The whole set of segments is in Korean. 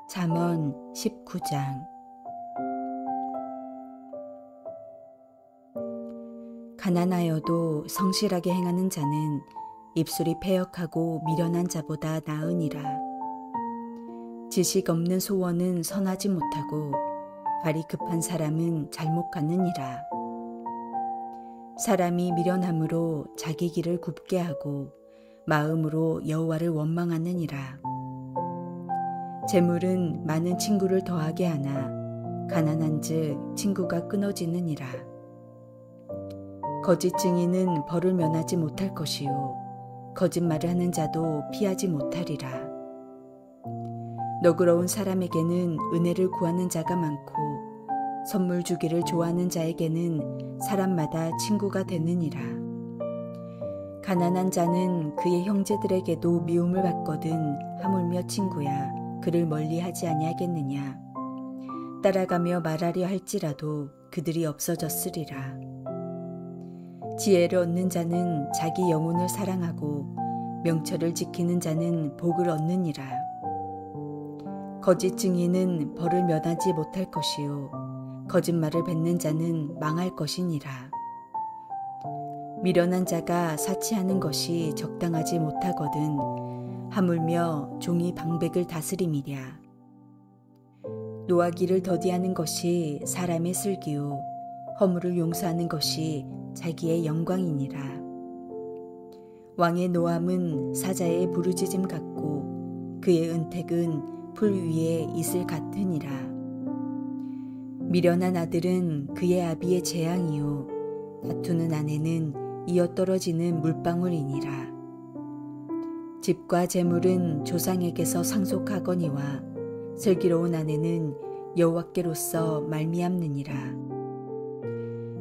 잠언 19장. 가난하여도 성실하게 행하는 자는 입술이 패역하고 미련한 자보다 나으니라. 지식 없는 소원은 선하지 못하고 발이 급한 사람은 잘못 갖느니라. 사람이 미련함으로 자기 길을 굽게 하고 마음으로 여호와를 원망하느니라. 재물은 많은 친구를 더하게 하나 가난한즉 친구가 끊어지느니라. 거짓 증인은 벌을 면하지 못할 것이요 거짓말을 하는 자도 피하지 못하리라. 너그러운 사람에게는 은혜를 구하는 자가 많고 선물 주기를 좋아하는 자에게는 사람마다 친구가 되느니라. 가난한 자는 그의 형제들에게도 미움을 받거든 하물며 친구야 그를 멀리하지 아니하겠느냐. 따라가며 말하려 할지라도 그들이 없어졌으리라. 지혜를 얻는 자는 자기 영혼을 사랑하고 명철을 지키는 자는 복을 얻느니라. 거짓 증인은 벌을 면하지 못할 것이요 거짓말을 뱉는 자는 망할 것이니라. 미련한 자가 사치하는 것이 적당하지 못하거든 하물며 종이 방백을 다스림이랴. 노하기를 더디하는 것이 사람의 슬기요 허물을 용서하는 것이 자기의 영광이니라. 왕의 노함은 사자의 부르짖음 같고 그의 은택은 풀 위에 이슬 같으니라. 미련한 아들은 그의 아비의 재앙이요 다투는 아내는 이어떨어지는 물방울이니라. 집과 재물은 조상에게서 상속하거니와 슬기로운 아내는 여호와께로서 말미암느니라.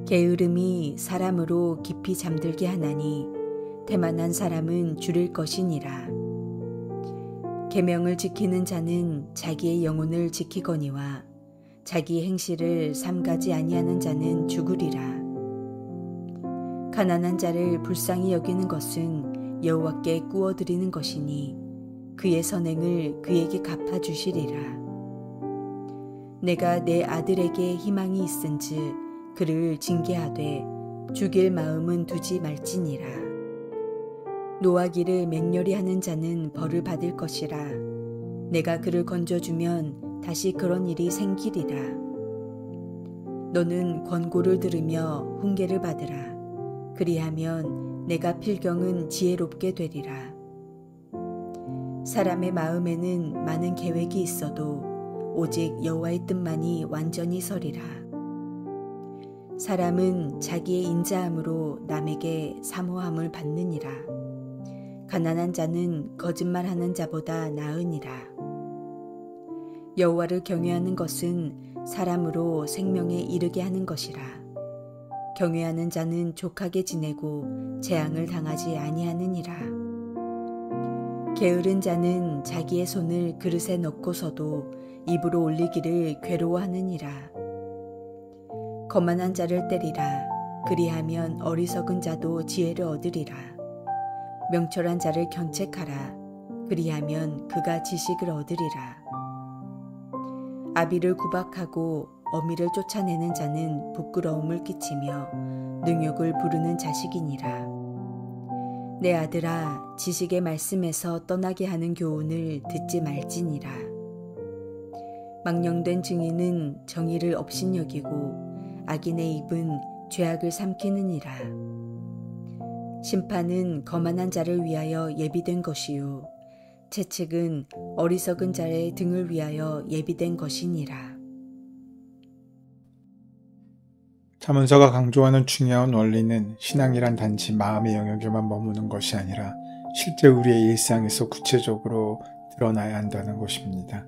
게으름이 사람으로 깊이 잠들게 하나니 태만한 사람은 줄일 것이니라. 계명을 지키는 자는 자기의 영혼을 지키거니와 자기의 행실을 삼가지 아니하는 자는 죽으리라. 가난한 자를 불쌍히 여기는 것은 여호와께 꾸어드리는 것이니 그의 선행을 그에게 갚아주시리라. 내가 내 아들에게 희망이 있은즉 그를 징계하되 죽일 마음은 두지 말지니라. 노하기를 맹렬히 하는 자는 벌을 받을 것이라. 내가 그를 건져주면 다시 그런 일이 생기리라. 너는 권고를 들으며 훈계를 받으라. 그리하면 내가 필경은 지혜롭게 되리라. 사람의 마음에는 많은 계획이 있어도 오직 여호와의 뜻만이 완전히 서리라. 사람은 자기의 인자함으로 남에게 사모함을 받느니라. 가난한 자는 거짓말하는 자보다 나으니라. 여호와를 경외하는 것은 사람으로 생명에 이르게 하는 것이라. 경외하는 자는 족하게 지내고 재앙을 당하지 아니하느니라. 게으른 자는 자기의 손을 그릇에 넣고서도 입으로 올리기를 괴로워하느니라. 거만한 자를 때리라. 그리하면 어리석은 자도 지혜를 얻으리라. 명철한 자를 견책하라. 그리하면 그가 지식을 얻으리라. 아비를 구박하고 어미를 쫓아내는 자는 부끄러움을 끼치며 능욕을 부르는 자식이니라. 내 아들아, 지식의 말씀에서 떠나게 하는 교훈을 듣지 말지니라. 망령된 증인은 정의를 업신여기고 악인의 입은 죄악을 삼키느니라. 심판은 거만한 자를 위하여 예비된 것이요 채찍은 어리석은 자의 등을 위하여 예비된 것이니라. 잠언서가 강조하는 중요한 원리는 신앙이란 단지 마음의 영역에만 머무는 것이 아니라 실제 우리의 일상에서 구체적으로 드러나야 한다는 것입니다.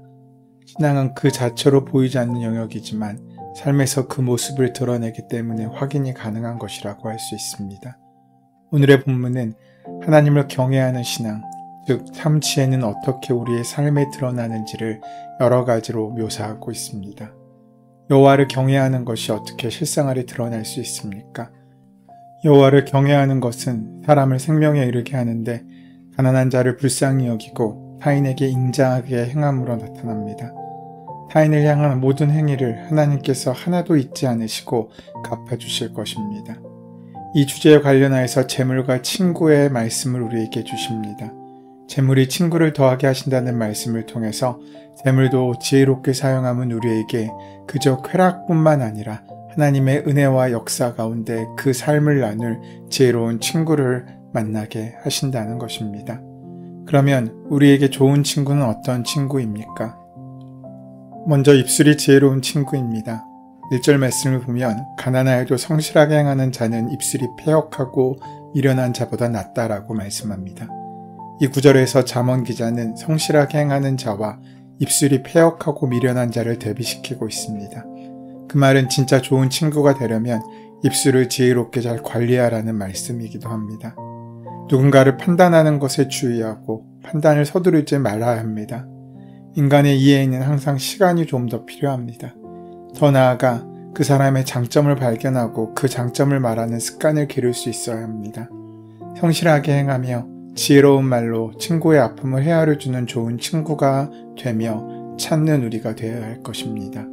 신앙은 그 자체로 보이지 않는 영역이지만 삶에서 그 모습을 드러내기 때문에 확인이 가능한 것이라고 할 수 있습니다. 오늘의 본문은 하나님을 경외하는 신앙, 즉 참치에는 어떻게 우리의 삶에 드러나는지를 여러 가지로 묘사하고 있습니다. 여호와를 경외하는 것이 어떻게 실생활에 드러날 수 있습니까? 여호와를 경외하는 것은 사람을 생명에 이르게 하는데 가난한 자를 불쌍히 여기고 타인에게 인자하게 행함으로 나타납니다. 타인을 향한 모든 행위를 하나님께서 하나도 잊지 않으시고 갚아주실 것입니다. 이 주제에 관련하여서 재물과 친구의 말씀을 우리에게 주십니다. 재물이 친구를 더하게 하신다는 말씀을 통해서 재물도 지혜롭게 사용하면 우리에게 그저 쾌락뿐만 아니라 하나님의 은혜와 역사 가운데 그 삶을 나눌 지혜로운 친구를 만나게 하신다는 것입니다. 그러면 우리에게 좋은 친구는 어떤 친구입니까? 먼저 입술이 지혜로운 친구입니다. 1절 말씀을 보면 가난하여도 성실하게 행하는 자는 입술이 패역하고 미련한 자보다 낫다라고 말씀합니다. 이 구절에서 잠언 기자는 성실하게 행하는 자와 입술이 패역하고 미련한 자를 대비시키고 있습니다. 그 말은 진짜 좋은 친구가 되려면 입술을 지혜롭게 잘 관리하라는 말씀이기도 합니다. 누군가를 판단하는 것에 주의하고 판단을 서두르지 말아야 합니다. 인간의 이해에는 항상 시간이 좀 더 필요합니다. 더 나아가 그 사람의 장점을 발견하고 그 장점을 말하는 습관을 기를 수 있어야 합니다. 성실하게 행하며 지혜로운 말로 친구의 아픔을 헤아려주는 좋은 친구가 되며 찾는 우리가 되어야 할 것입니다.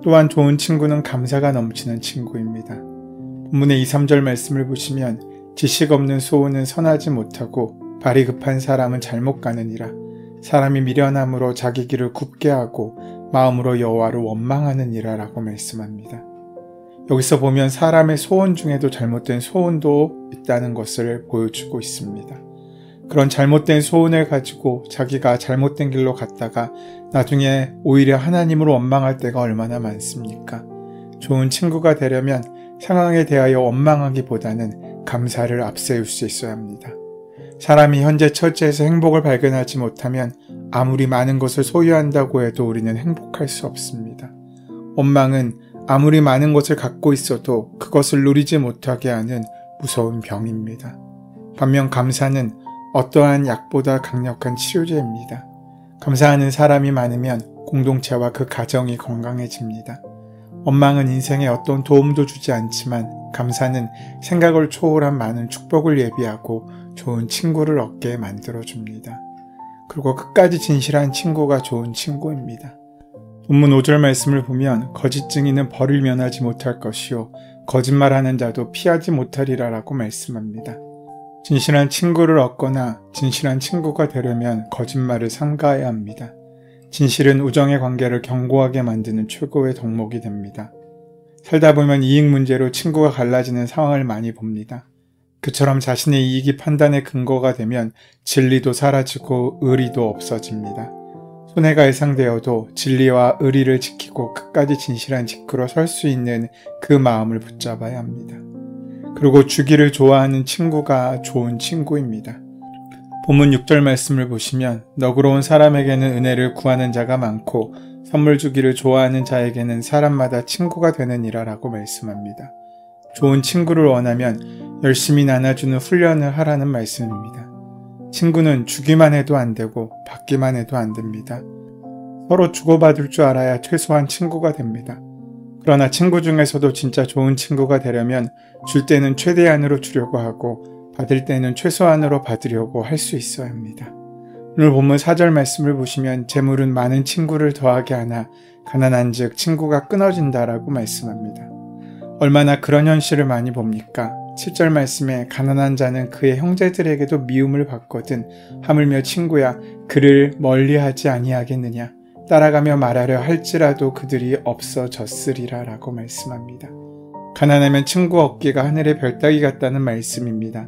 또한 좋은 친구는 감사가 넘치는 친구입니다. 본문의 2, 3절 말씀을 보시면 지식 없는 소원은 선하지 못하고 발이 급한 사람은 잘못 가느니라. 사람이 미련함으로 자기 길을 굽게 하고 마음으로 여호와를 원망하느니라 라고 말씀합니다. 여기서 보면 사람의 소원 중에도 잘못된 소원도 있다는 것을 보여주고 있습니다. 그런 잘못된 소원을 가지고 자기가 잘못된 길로 갔다가 나중에 오히려 하나님을 원망할 때가 얼마나 많습니까? 좋은 친구가 되려면 상황에 대하여 원망하기보다는 감사를 앞세울 수 있어야 합니다. 사람이 현재 처지에서 행복을 발견하지 못하면 아무리 많은 것을 소유한다고 해도 우리는 행복할 수 없습니다. 원망은 아무리 많은 것을 갖고 있어도 그것을 누리지 못하게 하는 무서운 병입니다. 반면 감사는 어떠한 약보다 강력한 치료제입니다. 감사하는 사람이 많으면 공동체와 그 가정이 건강해집니다. 원망은 인생에 어떤 도움도 주지 않지만 감사는 생각을 초월한 많은 축복을 예비하고 좋은 친구를 얻게 만들어줍니다. 그리고 끝까지 진실한 친구가 좋은 친구입니다. 본문 5절 말씀을 보면 거짓 증인은 벌을 면하지 못할 것이요 거짓말하는 자도 피하지 못하리라 라고 말씀합니다. 진실한 친구를 얻거나 진실한 친구가 되려면 거짓말을 삼가해야 합니다. 진실은 우정의 관계를 견고하게 만드는 최고의 덕목이 됩니다. 살다 보면 이익 문제로 친구가 갈라지는 상황을 많이 봅니다. 그처럼 자신의 이익이 판단의 근거가 되면 진리도 사라지고 의리도 없어집니다. 손해가 예상되어도 진리와 의리를 지키고 끝까지 진실한 직구로 설 수 있는 그 마음을 붙잡아야 합니다. 그리고 주기를 좋아하는 친구가 좋은 친구입니다. 본문 6절 말씀을 보시면 너그러운 사람에게는 은혜를 구하는 자가 많고 선물 주기를 좋아하는 자에게는 사람마다 친구가 되느니라 라고 말씀합니다. 좋은 친구를 원하면 열심히 나눠주는 훈련을 하라는 말씀입니다. 친구는 주기만 해도 안 되고 받기만 해도 안 됩니다. 서로 주고받을 줄 알아야 최소한 친구가 됩니다. 그러나 친구 중에서도 진짜 좋은 친구가 되려면 줄 때는 최대한으로 주려고 하고 받을 때는 최소한으로 받으려고 할 수 있어야 합니다. 오늘 본문 4절 말씀을 보시면 재물은 많은 친구를 더하게 하나 가난한 즉 친구가 끊어진다라고 말씀합니다. 얼마나 그런 현실을 많이 봅니까? 7절 말씀에 가난한 자는 그의 형제들에게도 미움을 받거든 하물며 친구야 그를 멀리하지 아니하겠느냐 따라가며 말하려 할지라도 그들이 없어졌으리라 라고 말씀합니다. 가난하면 친구 얻기가 하늘의 별 따기 같다는 말씀입니다.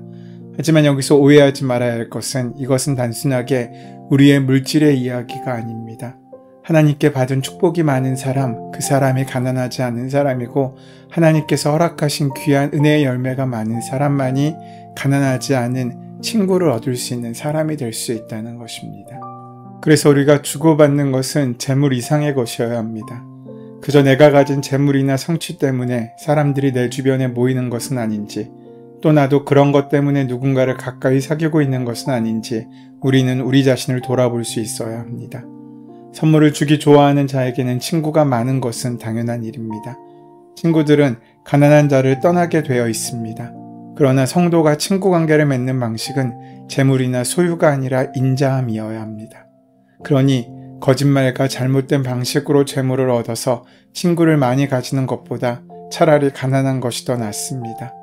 하지만 여기서 오해하지 말아야 할 것은 이것은 단순하게 우리의 물질의 이야기가 아닙니다. 하나님께 받은 축복이 많은 사람, 그 사람이 가난하지 않은 사람이고 하나님께서 허락하신 귀한 은혜의 열매가 많은 사람만이 가난하지 않은 친구를 얻을 수 있는 사람이 될 수 있다는 것입니다. 그래서 우리가 주고받는 것은 재물 이상의 것이어야 합니다. 그저 내가 가진 재물이나 성취 때문에 사람들이 내 주변에 모이는 것은 아닌지 또 나도 그런 것 때문에 누군가를 가까이 사귀고 있는 것은 아닌지 우리는 우리 자신을 돌아볼 수 있어야 합니다. 선물을 주기 좋아하는 자에게는 친구가 많은 것은 당연한 일입니다. 친구들은 가난한 자를 떠나게 되어 있습니다. 그러나 성도가 친구 관계를 맺는 방식은 재물이나 소유가 아니라 인자함이어야 합니다. 그러니 거짓말과 잘못된 방식으로 재물을 얻어서 친구를 많이 가지는 것보다 차라리 가난한 것이 더 낫습니다.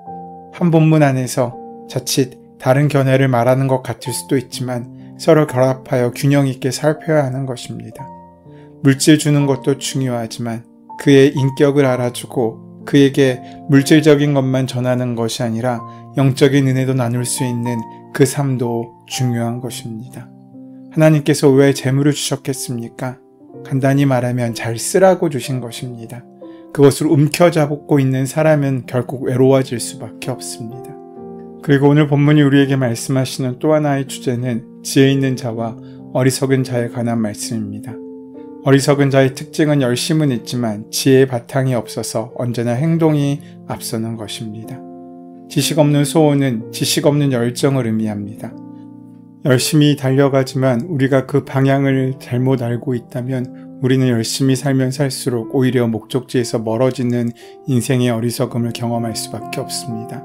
한 본문 안에서 자칫 다른 견해를 말하는 것 같을 수도 있지만 서로 결합하여 균형 있게 살펴야 하는 것입니다. 물질 주는 것도 중요하지만 그의 인격을 알아주고 그에게 물질적인 것만 전하는 것이 아니라 영적인 은혜도 나눌 수 있는 그 삶도 중요한 것입니다. 하나님께서 왜 재물을 주셨겠습니까? 간단히 말하면 잘 쓰라고 주신 것입니다. 그것을 움켜잡고 있는 사람은 결국 외로워질 수밖에 없습니다. 그리고 오늘 본문이 우리에게 말씀하시는 또 하나의 주제는 지혜 있는 자와 어리석은 자에 관한 말씀입니다. 어리석은 자의 특징은 열심은 있지만 지혜의 바탕이 없어서 언제나 행동이 앞서는 것입니다. 지식 없는 소원은 지식 없는 열정을 의미합니다. 열심히 달려가지만 우리가 그 방향을 잘못 알고 있다면 우리는 열심히 살면 살수록 오히려 목적지에서 멀어지는 인생의 어리석음을 경험할 수밖에 없습니다.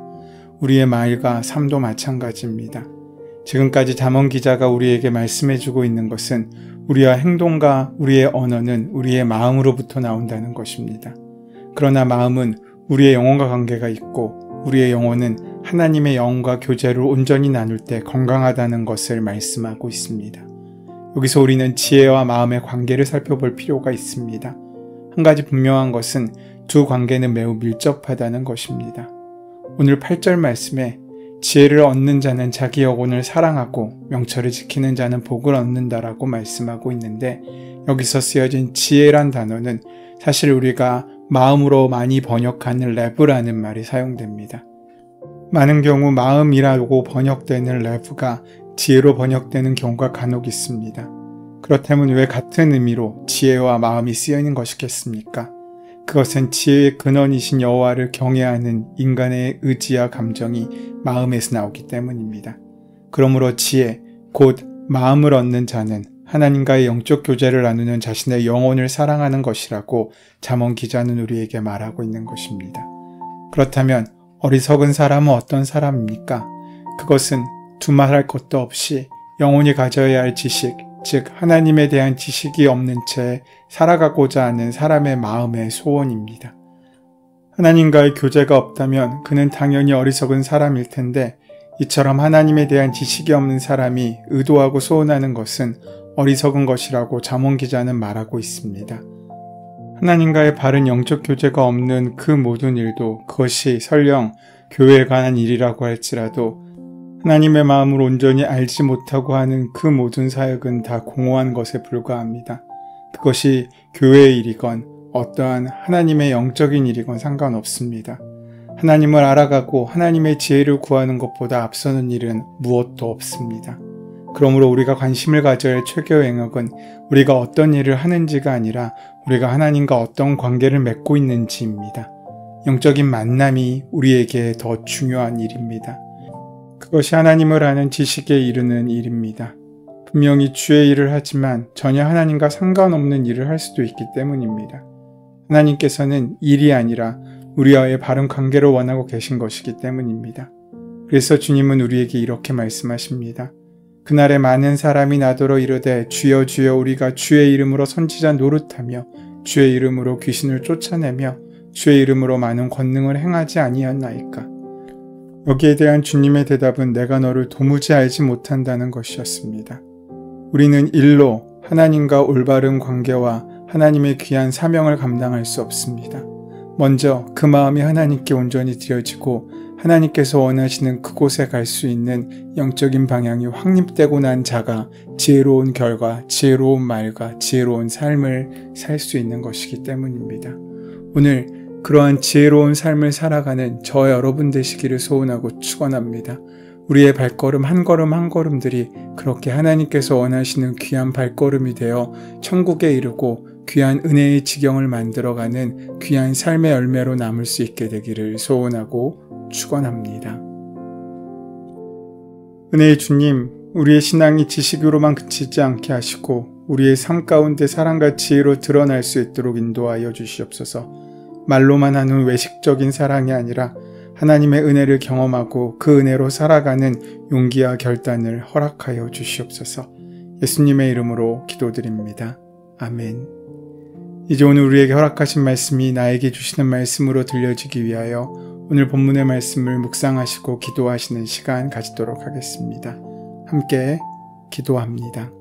우리의 말과 삶도 마찬가지입니다. 지금까지 잠언 기자가 우리에게 말씀해주고 있는 것은 우리와 행동과 우리의 언어는 우리의 마음으로부터 나온다는 것입니다. 그러나 마음은 우리의 영혼과 관계가 있고 우리의 영혼은 하나님의 영과 교제를 온전히 나눌 때 건강하다는 것을 말씀하고 있습니다. 여기서 우리는 지혜와 마음의 관계를 살펴볼 필요가 있습니다. 한 가지 분명한 것은 두 관계는 매우 밀접하다는 것입니다. 오늘 8절 말씀에 지혜를 얻는 자는 자기 영혼을 사랑하고 명철을 지키는 자는 복을 얻는다라고 말씀하고 있는데 여기서 쓰여진 지혜란 단어는 사실 우리가 마음으로 많이 번역하는 레브라는 말이 사용됩니다. 많은 경우 마음이라고 번역되는 레브가 지혜로 번역되는 경우가 간혹 있습니다. 그렇다면 왜 같은 의미로 지혜와 마음이 쓰여있는 것이겠습니까? 그것은 지혜의 근원이신 여호와를 경외하는 인간의 의지와 감정이 마음에서 나오기 때문입니다. 그러므로 지혜, 곧 마음을 얻는 자는 하나님과의 영적 교제를 나누는 자신의 영혼을 사랑하는 것이라고 잠언 기자는 우리에게 말하고 있는 것입니다. 그렇다면 어리석은 사람은 어떤 사람입니까? 그것은 두말할 것도 없이 영혼이 가져야 할 지식, 즉 하나님에 대한 지식이 없는 채 살아가고자 하는 사람의 마음의 소원입니다. 하나님과의 교제가 없다면 그는 당연히 어리석은 사람일 텐데 이처럼 하나님에 대한 지식이 없는 사람이 의도하고 소원하는 것은 어리석은 것이라고 잠언 기자는 말하고 있습니다. 하나님과의 바른 영적 교제가 없는 그 모든 일도 그것이 설령 교회에 관한 일이라고 할지라도 하나님의 마음을 온전히 알지 못하고 하는 그 모든 사역은 다 공허한 것에 불과합니다. 그것이 교회의 일이건 어떠한 하나님의 영적인 일이건 상관없습니다. 하나님을 알아가고 하나님의 지혜를 구하는 것보다 앞서는 일은 무엇도 없습니다. 그러므로 우리가 관심을 가져야 할 최고의 영역은 우리가 어떤 일을 하는지가 아니라 우리가 하나님과 어떤 관계를 맺고 있는지입니다. 영적인 만남이 우리에게 더 중요한 일입니다. 그것이 하나님을 아는 지식에 이르는 일입니다. 분명히 주의 일을 하지만 전혀 하나님과 상관없는 일을 할 수도 있기 때문입니다. 하나님께서는 일이 아니라 우리와의 바른 관계를 원하고 계신 것이기 때문입니다. 그래서 주님은 우리에게 이렇게 말씀하십니다. 그날에 많은 사람이 나더러 이르되 주여 주여 우리가 주의 이름으로 선지자 노릇하며 주의 이름으로 귀신을 쫓아내며 주의 이름으로 많은 권능을 행하지 아니었나이까. 여기에 대한 주님의 대답은 내가 너를 도무지 알지 못한다는 것이었습니다. 우리는 일로 하나님과 올바른 관계와 하나님의 귀한 사명을 감당할 수 없습니다. 먼저 그 마음이 하나님께 온전히 드려지고 하나님께서 원하시는 그곳에 갈 수 있는 영적인 방향이 확립되고 난 자가 지혜로운 결과, 지혜로운 말과 지혜로운 삶을 살 수 있는 것이기 때문입니다. 오늘 그러한 지혜로운 삶을 살아가는 저 여러분 되시기를 소원하고 축원합니다. 우리의 발걸음 한 걸음 한 걸음들이 그렇게 하나님께서 원하시는 귀한 발걸음이 되어 천국에 이르고 귀한 은혜의 지경을 만들어가는 귀한 삶의 열매로 남을 수 있게 되기를 소원하고 축원합니다. 은혜의 주님, 우리의 신앙이 지식으로만 그치지 않게 하시고 우리의 삶 가운데 사랑과 지혜로 드러날 수 있도록 인도하여 주시옵소서. 말로만 하는 외식적인 사랑이 아니라 하나님의 은혜를 경험하고 그 은혜로 살아가는 용기와 결단을 허락하여 주시옵소서. 예수님의 이름으로 기도드립니다. 아멘. 이제 오늘 우리에게 허락하신 말씀이 나에게 주시는 말씀으로 들려지기 위하여 오늘 본문의 말씀을 묵상하시고 기도하시는 시간 가지도록 하겠습니다. 함께 기도합니다.